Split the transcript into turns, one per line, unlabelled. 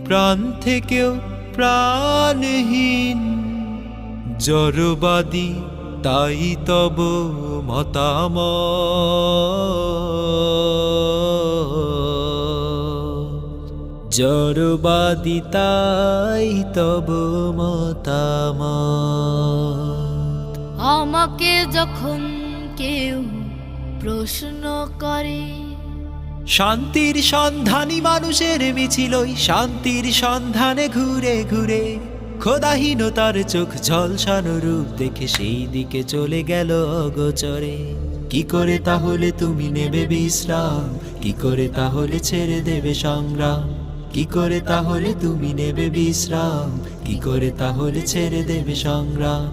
প্রাণ থেকেও প্রাণহীন জড়বাদী তাই তব মতামত, জড়বাদী তাই তব মতামত।
আমাকে যখন কেউ প্রশ্ন করে,
শান্তির সন্ধানী মানুষের মিছিল ওই শান্তির সন্ধানে ঘুরে ঘুরে, খোদাহীনতার চোখ ঝলসানো রূপ দেখে সেই দিকে চলে গেল অগোচরে। কি করে তাহলে তুমি নেবে বিশ্রাম, কি করে তাহলে ছেড়ে দেবে সংগ্রাম, কি করে তাহলে তুমি নেবে বিশ্রাম, কি করে তাহলে ছেড়ে দেবে সংগ্রাম।